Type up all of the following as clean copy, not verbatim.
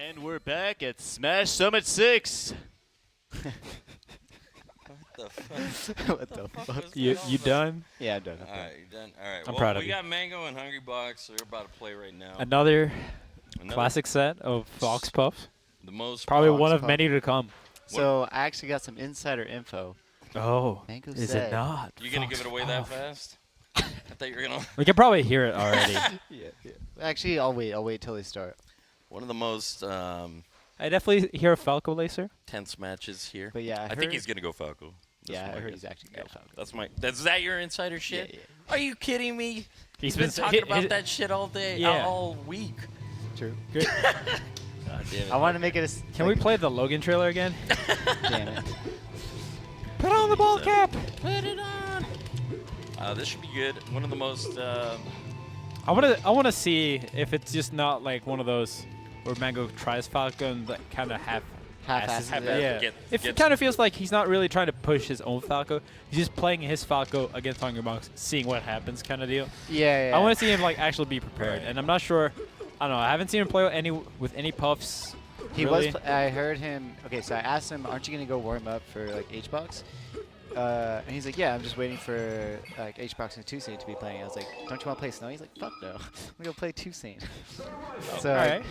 And we're back at Smash Summit 6. What the fuck? What the fuck? You done? Yeah, I'm done. All right, you done? All right. I'm well, proud of we you. got Mang0 and Hungrybox. So we're about to play right now. Another Another- classic set of Fox Puff. The most. Probably Fox one of Puff. many to come. So I actually got some insider info. Oh, Mang0 is said- it not? You gonna Fox give it away that Puff. fast? I thought you were gonna. We can probably hear it already. Yeah. Actually, I'll wait. I'll wait till they start. One of the most I definitely hear a Falco Lacer. tense matches here. But yeah, I think he's gonna go Falco. That's Yeah, I my heard guess. he's actually going Yeah, Falco. That's my. Is that your insider shit? Yeah. Are you kidding me? He's Been talking about that shit all day, Yeah. all week. True. Great. God damn it. I want to make it a. Can we play the Logan trailer again? Damn it. Put on the ball cap. Put it on. This should be good. One of the most. I wanna see if it's just not like one of those where Mang0 tries Falco and like kind of Half-asses it. Yeah. Get- If it gets- kind of feels like he's not really trying to push his own Falco, he's just playing his Falco against Hungrybox, seeing what happens, kind of deal. Yeah, yeah. I want to see him like actually be prepared, Right. and I'm not sure. I don't know. I haven't seen him play with any puffs. He really. was. I heard him. Okay, so I asked him, "Aren't you gonna go warm up for like H-Box?" And he's like, "Yeah, I'm just waiting for like H-Box and 2 Saint to be playing." I was like, "Don't you want to play Snow?" He's like, "Fuck no, I'm gonna go play 2 Saint." So All right.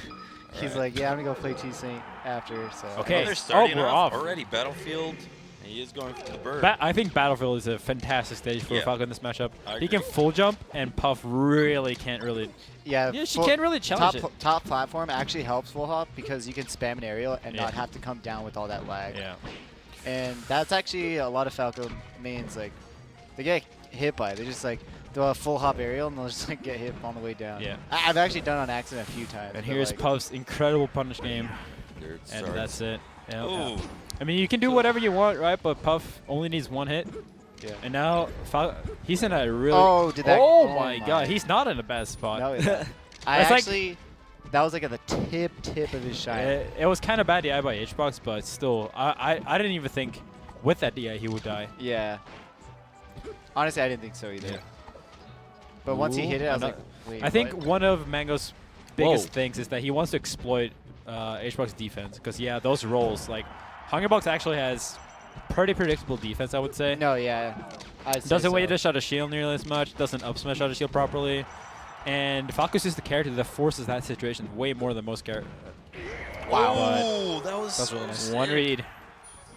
he's Alright. like, "Yeah, I'm gonna go play 2 Saint after." So Okay. Oh, they're starting we're off. already. Battlefield. And he is going for the bird. I think Battlefield is a fantastic stage for Yeah. Falco in this matchup. I He can agree. full jump, and Puff really can't really. yeah, Yeah, she full- can't really challenge it. top platform actually helps full hop because you can spam an aerial and Yeah. not have to come down with all that lag. Yeah. And that's actually a lot of Falco mains, like, they get hit by it. They just, like, throw a full hop aerial and they'll just, like, get hit on the way down. Yeah. I've actually done it on accident a few times. And but, here's like, Puff's incredible punish game, There it and starts. that's it. Yeah. Ooh. I mean, you can do whatever you want, right? But Puff only needs one hit. Yeah. And now he's in a really. Oh, did that? Oh my God, he's not in a bad spot. No, yeah. I That's like- actually, that was, like, at the tip of his shine. It was kind of bad DI by H-Box, but still, I didn't even think with that DI he would die. Yeah. Honestly, I didn't think so either. Yeah. But once he Ooh, hit it, I was ano- like, wait, I think what? one of Mang0's biggest Whoa. things is that he wants to exploit H-Box defense. Because, yeah, those rolls, like, Hungrybox actually has pretty predictable defense, I would say. No, yeah. I'd say Doesn't so. wait to shot a shield nearly as much, doesn't up smash out a shield properly. And Falco's just the character that forces that situation way more than most characters. Wow. But Ooh, that was that's really nice. sick. One read.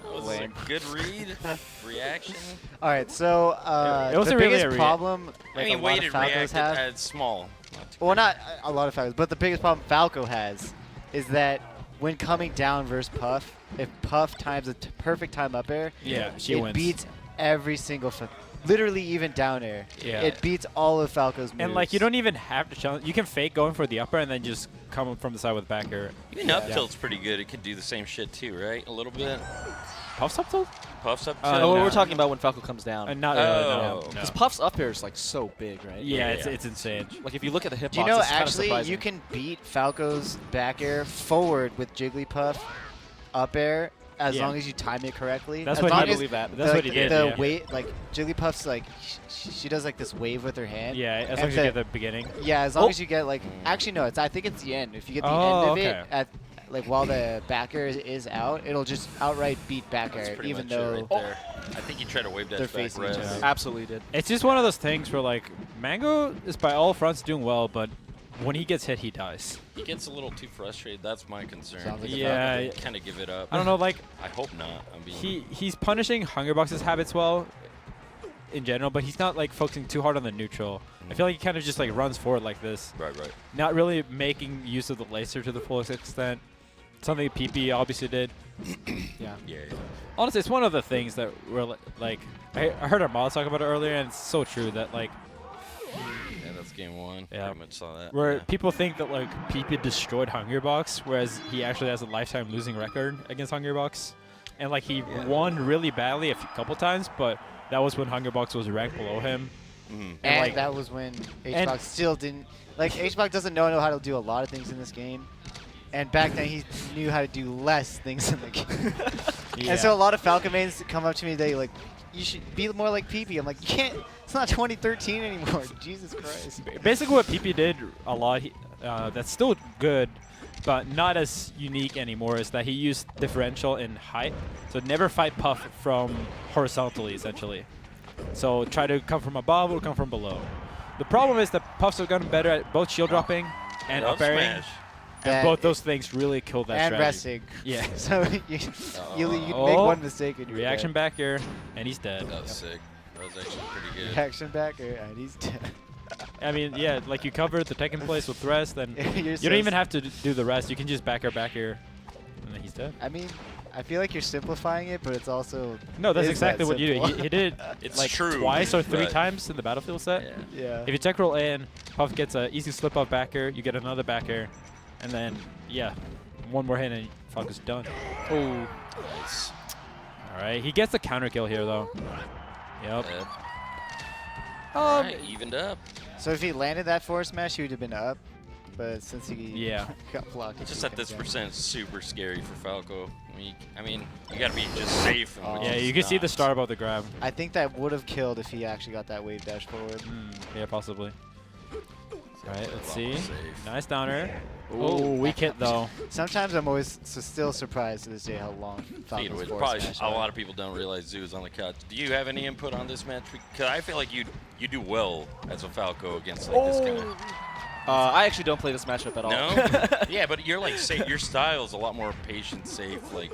That was Wait. a good read. Reaction. All right, so It the wasn't really biggest a read. problem I like, mean, a lot weighted of Falcos reacted have, at small. Not too well, crazy. not a lot of Falcos, but the biggest problem Falco has is that when coming down versus Puff, if Puff times a perfect time up air, Yeah, she it wins. beats every single, literally even down air. Yeah. It beats all of Falco's moves. And, like, you don't even have to challenge. You can fake going for the upper and then just come from the side with back air. Even up tilt's pretty good. It could do the same shit too, right? A little bit. Puff's up tilt? Puffs up Oh, tilt. No, no. we're talking about when Falco comes down. Not really, Oh. no. Because Puff's up air is like so big, right? Yeah, Yeah. it's insane. Like if you look at the hitbox, Do you know it's kind of actually surprising. you can beat Falco's back air forward with Jigglypuff up air as Yeah. long as you time it correctly. That's as what long he as believe that. the, That's what he did. The Yeah. weight, like Jigglypuff's, like she does like this wave with her hand. Yeah, as and long as you get the beginning. Yeah, as long Oh. as you get like actually no, I think it's the end. If you get the Oh, end of okay. it at like while the back air is out, it'll just outright beat back That's air, pretty even much it though right there. I think he tried to wave they're dash back facing each res. other. Absolutely did. It's just one of those things where, like, Mang0 is by all fronts doing well, but when he gets hit, he dies. He gets a little too frustrated. That's my concern. Sounds like a Yeah, Falco. Kind of give it up. I don't know, like, I hope not. I mean, he's punishing Hungrybox's habits well in general, but he's not, like, focusing too hard on the neutral. I feel like he kind of just, like, runs forward like this, right. not really making use of the laser to the fullest extent. Something PP obviously did. Yeah. Yeah. Honestly, it's one of the things that we're, like, I heard Armada talk about it earlier, and it's so true that, like, Yeah, that's game one. Yeah. Pretty much saw that. where Yeah. people think that, like, PP destroyed Hungrybox, whereas he actually has a lifetime losing record against Hungrybox. And, like, he won really badly a couple times, but that was when Hungrybox was ranked below him. Mhm. And like- that was when H-Box still didn't like H-Box doesn't know how to do a lot of things in this game. And back then he knew how to do less things in the game. Yeah. And so a lot of Falcon mains come up to me, they like you should be more like PP. I'm like, you can't. It's not 2013 anymore. Jesus Christ. Basically, what PP did a lot, that's still good, but not as unique anymore, is that he used differential in height. So never fight Puff from horizontally, essentially. So try to come from above or come from below. The problem is that Puffs have gotten better at both shield dropping and up airing. Smash. And both those things really killed that and strategy. resting. Yeah. So you make one mistake and you're Reaction dead. back here, and he's dead. That was sick. That was actually pretty good. Reaction back and he's dead. I mean, yeah, like you covered the second place with rest, then You're you so don't even have to do the rest. You can just back air, and then he's dead. I mean, I feel like you're simplifying it, but it's also No, that's is exactly that what you did. simple. He did It's like true, twice or 3 but- times in the battlefield set. Yeah. Yeah. If you tech roll in, Puff gets an easy slip up back air, you get another back air, and then, yeah, one more hit and Falco's done. Oh. Nice. All right, he gets the counter kill here, though. Yep. Alright, evened up. So if he landed that forward smash, he would have been up. But since he Yeah. got blocked, Just he at comes this down. percent, it's super scary for Falco. I mean, you gotta be just safe. And Oh. which Yeah, is you can see the not. star above the grab. I think that would have killed if he actually got that wave dash forward. Yeah, possibly. All right, let's A lot more see. safe. Nice downer. Oh, weak hit, though. Sometimes I'm always still surprised to this day how long Speed Falco's with- forward Probably smash a are. lot of people don't realize Zoo is on the couch. Do you have any input on this match? Because I feel like you do well as a Falco against like this guy. I actually don't play this matchup at all. No? Yeah, but you're like safe. Your style's a lot more patient, safe. Like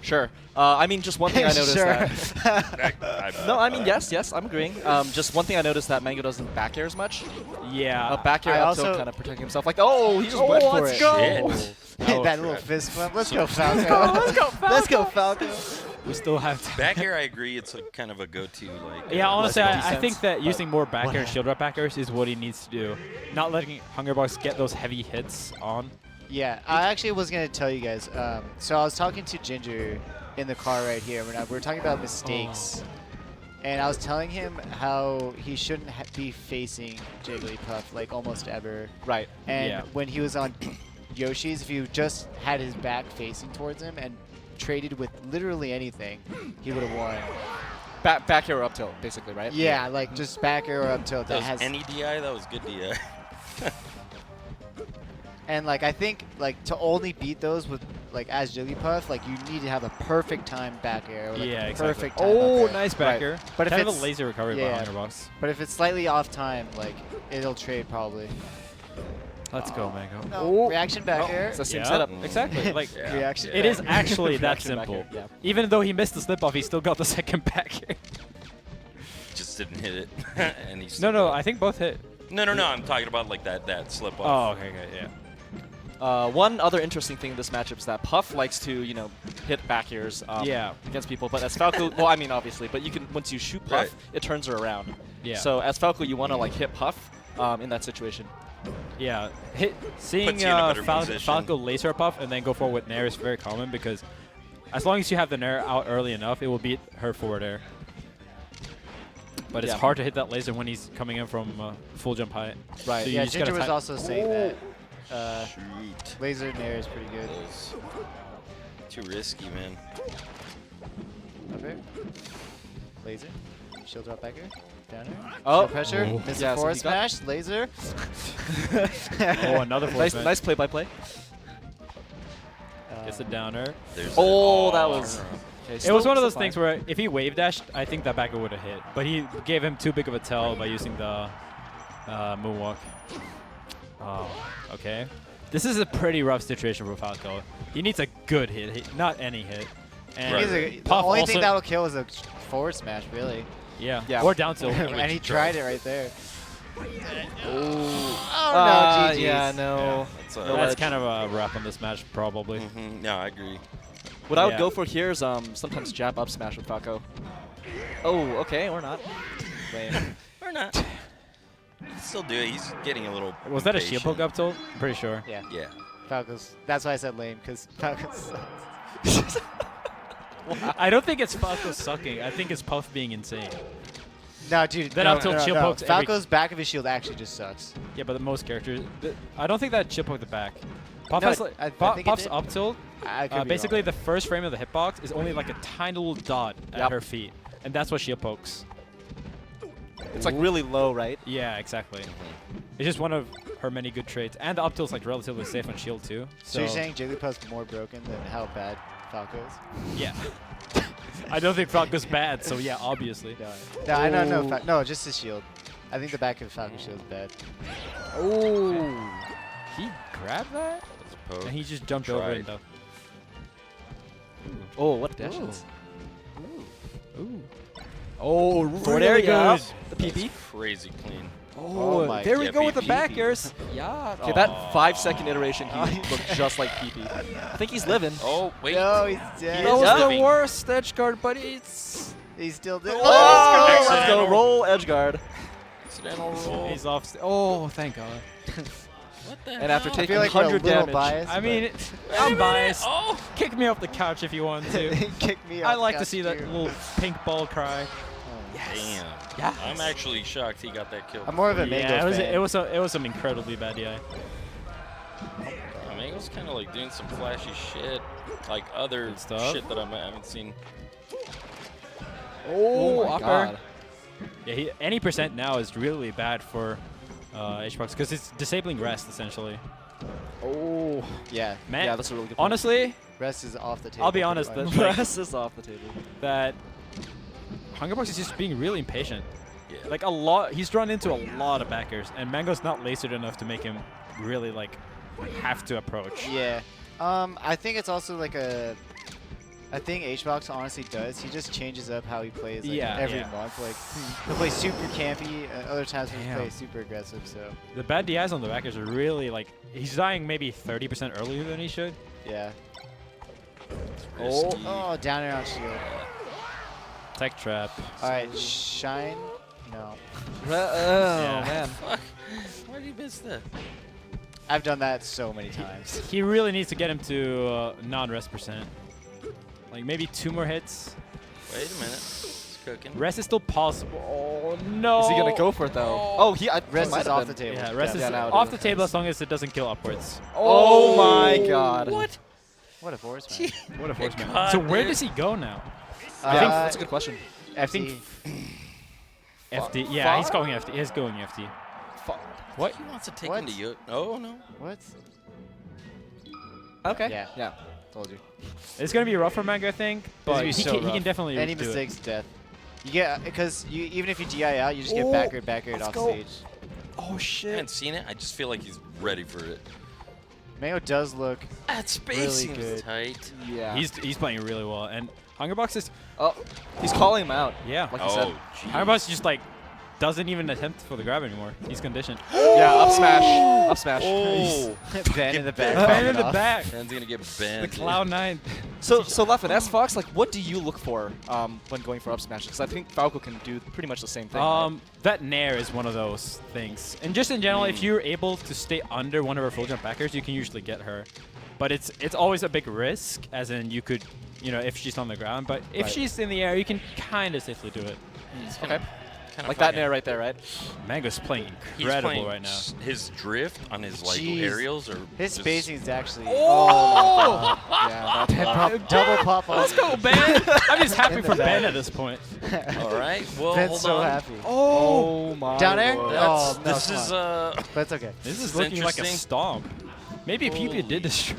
Sure. I mean, just one thing I noticed Sure. that. No, I mean, yes, I'm agreeing. Just one thing I noticed that Mang0 doesn't back air as much. Yeah. Back air I up tilt also- kind of protecting himself. Like, oh, he just went for let's it. go! Shit. Hit that little fist bump. Let's go, Falco. Let's go, Falco. We still have to. back here, I agree. It's like kind of a go-to. Like Yeah, honestly, I defense, think that but using more back air and shield drop back airs is what he needs to do. Not letting Hungrybox get those heavy hits on. Yeah, I actually was going to tell you guys. So I was talking to Ginger in the car right here. We were talking about mistakes. And I was telling him how he shouldn't be facing Jigglypuff like almost ever. Right. And Yeah. when he was on Yoshi's, if you just had his back facing towards him and traded with literally anything, he would have won. Back air up tilt, basically, right? Yeah, like just back air or up tilt that that was has. any DI. That was good DI. And like I think like to only beat those with like as Jigglypuff, like you need to have a perfect time back air. Or, like, Yeah, a exactly. perfect time Oh, up air. nice back Right. air. But if kind of it's a laser recovery yeah. by Hungrybox. But if it's slightly off time, like it'll trade probably. Let's go, Mang0. No, reaction back air. It's the same Yeah, setup. exactly. Like, Yeah. Reaction. it is actually that Reaction back simple. air, yeah. Even though he missed the slip off, he still got the second back air. Just didn't hit it. And he No, I think both hit. No. I'm talking about like that slip Oh, off. okay, yeah. One other interesting thing in this matchup is that Puff likes to, hit back airs Yeah. against people. But as Falco, well, I mean, obviously, but you can once you shoot Puff, Right. it turns her around. Yeah. So as Falco, you want to like hit Puff in that situation. Yeah, seeing Puts you in a better position. Falco laser Puff and then go forward with Nair is very common because as long as you have the Nair out early enough, it will beat her forward air. But it's Yeah. hard to hit that laser when he's coming in from full jump height. Right. So you Yeah, just gotta Ginger was time- also saying that Shoot. laser nair is pretty good. That was too risky, man. Up air. Laser. Shield drop back air. Down air. Oh. No pressure. Oh. Miss Yeah, a so forward he got- smash. Laser. Oh, another forward smash. Nice play-by-play. Gets a downer. There's Oh, that. that was. Okay, It was one of those still things fine. where if he wave dashed, I think that backer would have hit. But he gave him too big of a tell by using the moonwalk. Oh, okay. This is a pretty rough situation for Falco. He needs a good hit, not any hit. And Right. The Puff only also, thing that'll kill is a forward smash, really. yeah, Yeah. or down tilt. And he tried it right there. Oh, Oh no, GG's. yeah, no. That's, No That's ledge. kind of a wrap on this match, probably. No, I agree. What I would Yeah. go for here is sometimes jab up smash with Falco. Oh, okay, or not. Lame. Or not. Still do it. He's getting a little. Was that a shield impatient. poke up tilt? I'm pretty sure. Yeah. Yeah. Falco's. That's why I said lame, because Falco's sucks. I don't think it's Falco sucking. I think it's Puff being insane. No, dude. Then no, up tilt no, shield no. pokes every- Falco's back of his shield actually just sucks. Yeah, but most characters, I don't think that shield poke the back. Puff No, has I Puff- think it Puff's did. up tilt. I could be Basically, wrong. the first frame of the hitbox is only like a tiny little dot at Yep. her feet, and that's what shield pokes. It's like really low, right? Yeah, exactly. It's just one of her many good traits, and the up tilt's like relatively safe on shield too. So you're saying Jigglypuff's more broken than how bad Falco is? Yeah. I don't think Falco's bad, so yeah, obviously. No, I don't know. No, just his shield. I think the back of Falco's shield is bad. Oh. He grabbed that? Poke. And he just jumped over Tried. it though. Oh, what dashes? Ooh. Oh, Forward there air you go. goes. The PP. Crazy clean. Oh my there we yeah, go with the PP. backers. Yeah. Okay, that 5-second iteration, he looked just like PP. I think he's living. Oh, wait. No, he's dead. That was living. the worst edge guard, but it's. He's still dead. Oh, let's go. let's go. Roll edge guard. Accidental roll. He's off. Oh, thank God. What the And after hell? I taking feel like we're a 100 little damage. biased. I mean, Wait a I'm minute. biased. Oh. Kick me off the couch if you want to. Kick me off I like the to see couch, that too. little pink ball cry. Damn. Yeah. I'm actually shocked he got that kill. I'm more of a Mango Yeah, fan. it was some incredibly bad DI. Mango's kind of like doing some flashy shit, like other Good stuff. shit that I haven't seen. Oh, my upper. God. Yeah, any percent now is really bad for HBox because it's disabling rest essentially. Oh. Yeah, Man, Yeah, that's a really good point. honestly, rest is off the table. I'll be pretty honest, much. that, like, Rest is off the table. that Hungrybox is just being really impatient. Yeah. Like a lot, he's run into a lot of backers, and Mango's not lasered enough to make him really like have to approach. Yeah. I think it's also like a thing HBox honestly does. He just changes up how he plays like, Yeah, every yeah. month. Like he'll play super campy, other times he'll Damn. play super aggressive. So The bad DIs on the backers are really like he's dying maybe 30% earlier than he should. yeah. Risky. Oh, down air on shield. Tech trap. All right, shine. No, Oh, Yeah. man. Fuck. Why did he miss that? I've done that so many times. He really needs to get him to non-rest percent. Like maybe 2 more hits. Wait a minute. It's cooking. Rest is still possible. Oh no! Is he going to go for it, though? Oh, he Rest might is have off been. the table. Yeah, rest is Yeah, now it off is. the table as long as it doesn't kill upwards. Oh, my God. What? What a force, man. What a force man. God, So where dude. does he go now? I think that's a good question. I think FD. FD. Yeah, he's going FD. He's going FD. What? He wants to take What? him to you. Oh, no. What? Okay. Yeah. Yeah. Told you. It's gonna be rough for Mang, I think, It's but gonna be he so can rough. definitely Any do it. mistakes, death. You get because you even if you DI out, you just get Oh, backered let's off go. stage. Oh, I shit. haven't seen it. I just feel like he's ready for it. Mango does look. That space seems good. tight. Yeah. He's playing really well, and Hungrybox is Oh, he's calling him out. yeah. Like you said. Oh, geez. Hungrybox just like doesn't even attempt for the grab anymore. He's conditioned. Yeah, up smash. Up smash. Oh. Ben in the back. Man popping in the off. back. Ben's going to get The banned. Cloud9. So Leffen, S Fox, like, what do you look for when going for up smash? Because I think Falco can do pretty much the same thing. right? That nair is one of those things. And just in general, if you're able to stay under one of her full jump backers, you can usually get her. But it's always a big risk, as in you could, if she's on the ground. But if Right. she's in the air, you can kind of safely do it. He's Okay. kinda Like that fucking- nair right there, right? Mango's playing He's incredible playing right now. His drift on his like Jeez. aerials are His just- spacing is actually. Oh! Yeah, that's Pop, double pop off. Let's go, Ben! I'm just happy for Ben at this point. All right. Well, Ben's hold so on. happy. Oh my Down air? lord. Oh, no, This come is But it's okay. This is This is looking like a interesting. stomp. Maybe Peepia did destroy.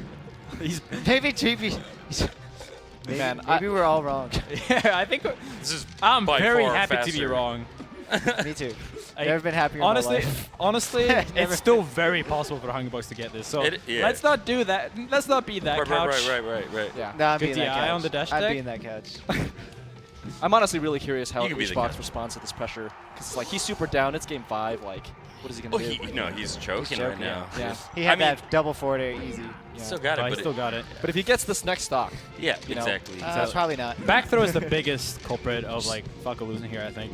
He's Maybe TP. Maybe, Man, maybe we're all wrong. yeah, I think This is I'm by very far happy to be faster. wrong. Me too. I- Never been happier honestly, in my life. honestly, Never. it's still very possible for Hungrybox to get this. So Yeah. let's not do that. Let's not be that Right, couch. right. Yeah. No, I'm Good being that DI couch. on the dash I'm deck? being that couch. I'm honestly really curious how You can be the HBox guy. responds to this pressure. Because, like, he's super down. It's game 5. Like, what is he going Oh, to do? he's choking right choking, now. Yeah. He had I mean- that double forward air easy. He still got it, But but he still got it. But if he gets this next stock, yeah, you know, exactly. Probably not. Back throw is the biggest culprit of like Falco losing here, I think.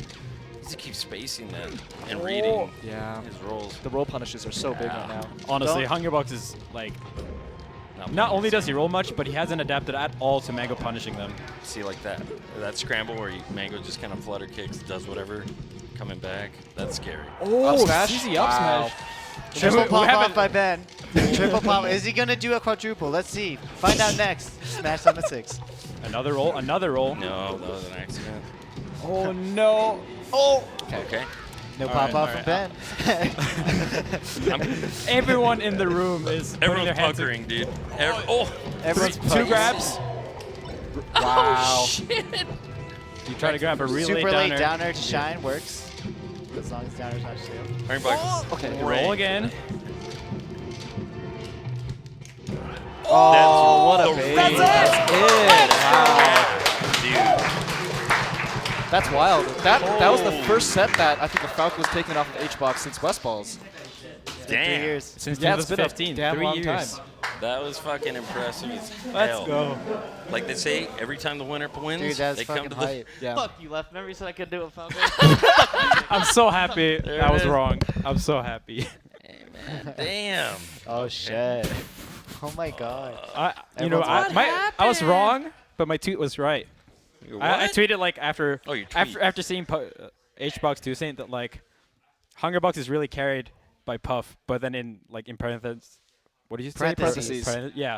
He keeps spacing that and reading yeah, his rolls. the roll punishes are so big right now. Honestly, Don't- Hungrybox is like, not only does he roll much, but he hasn't adapted at all to Mango punishing them. See, like that scramble where Mango just kind of flutter kicks, does whatever, coming back. That's scary. Oh, Up smash? easy up Wow. smash. Triple We pop haven't- off by Ben. Triple pop. Is he gonna do a quadruple? Let's see. Find out next. Smash on the 6. Another roll, another roll. No, that was an accident. Oh no! Oh! Okay. No All pop right, off all from Ben. Everyone in the room is putting Everyone's their hands puckering, dude. Everyone's Two pucking. grabs. Wow. Oh, shit. You try to grab a relay Super downer. late downer to shine works. As long as downer's not shield. Hungrybox. Okay. Roll again. Oh, what a the bait. That's That's it. Wow. Dude. That's wild. That was the first set that I think the Falcon was taken off of H-Box since Westballz. It's been 3 Damn. years. Since Yeah, it's been a 2015, damn 3 long years. time. That was fucking impressive as Let's hell. go. Like they say, every time the winner wins, Dude, that's they come fucking to the. hype. Yeah. Fuck you, Leffen. Remember you said I could do it, Falcon? I'm so happy There I it was is. wrong. I'm so happy. Hey, man, damn. Oh, shit. Oh, my God. I was wrong, but my tweet was right. I tweeted like after Oh, your tweet. after seeing HBox 2 saying that like Hungrybox is really carried by Puff, but then in parentheses, what did you say? Parentheses. Yeah,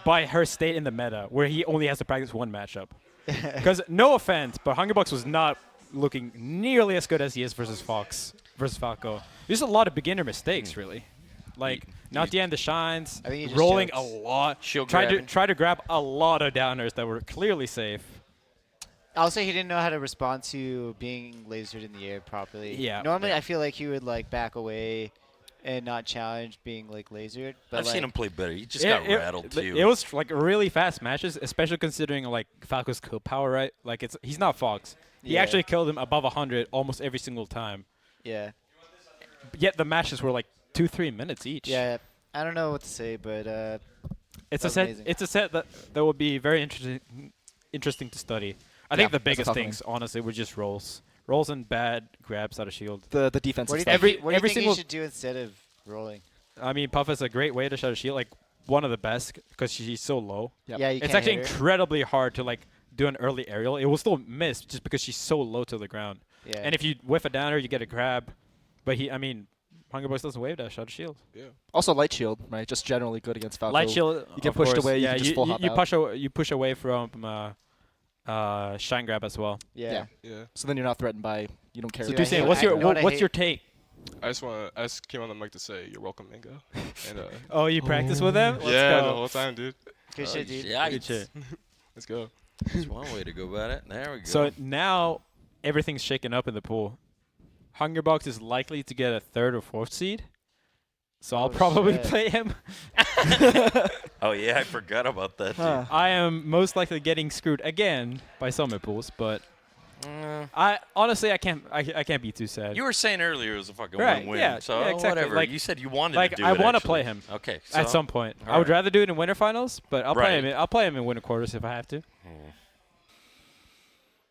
by her state in the meta where he only has to practice one matchup. Because no offense, but Hungrybox was not looking nearly as good as he is versus Falco. There's a lot of beginner mistakes really. Like not the end of shines, I think he just rolling chokes. a lot, Shield tried grabbing. to grab a lot of downers that were clearly safe. I'll say he didn't know how to respond to being lasered in the air properly. Yeah. Normally, I feel like he would like back away and not challenge being like lasered. But I've like, seen him play better. He just got rattled too. It was like really fast matches, especially considering like Falco's kill power, right? Like he's not Fox. He Yeah. actually killed him above 100 almost every single time. Yeah. Yet the matches were like 2-3 minutes each. Yeah. I don't know what to say, but It's that's a set. amazing. It's a set that will be very interesting to study. I think the that's a biggest tough things, honestly, were just rolls and bad grabs out of shield. The defensive what do you stuff. think, Every- what do you every think he single- should do instead of rolling? I mean, Puff is a great way to shut a shield, like one of the best because she's so low. Yep. Yeah, you It's can't actually hit her. incredibly hard to like do an early aerial. It will still miss just because she's so low to the ground. Yeah. And if you whiff a downer, you get a grab. But Hungrybox doesn't wave dash out of shield. Yeah. Also light shield, right? Just generally good against Falco. Light shield, you get of pushed course. away, you Yeah, can just full hop out. you push away from shine grab as well. yeah. Yeah. So then you're not threatened by, you don't care. Dude, So I Dusain, hate- what's your you know what I what's hate? your take? I just came on the mic to say you're welcome, Mango. And Oh, you practice with them? Let's yeah, go. the whole time, dude. Good shit, dude. Good shit. Let's go. That's one way to go about it. There we go. So now everything's shaken up in the pool. Hungrybox is likely to get a 3rd or 4th seed. So I'll Oh, probably shit. play him. oh yeah, I forgot about that. Dude. Huh. I am most likely getting screwed again by summit pools, but Uh, I honestly I can't be too sad. you were saying earlier it was a fucking Right, win-win. yeah, so yeah, exactly. whatever. Like- you said you wanted like, to do I it. wanna actually. play him Okay. at so- some point. I all would right. rather do it in winter finals, but I'll play Right. him. I'll play him in winter quarters if I have to.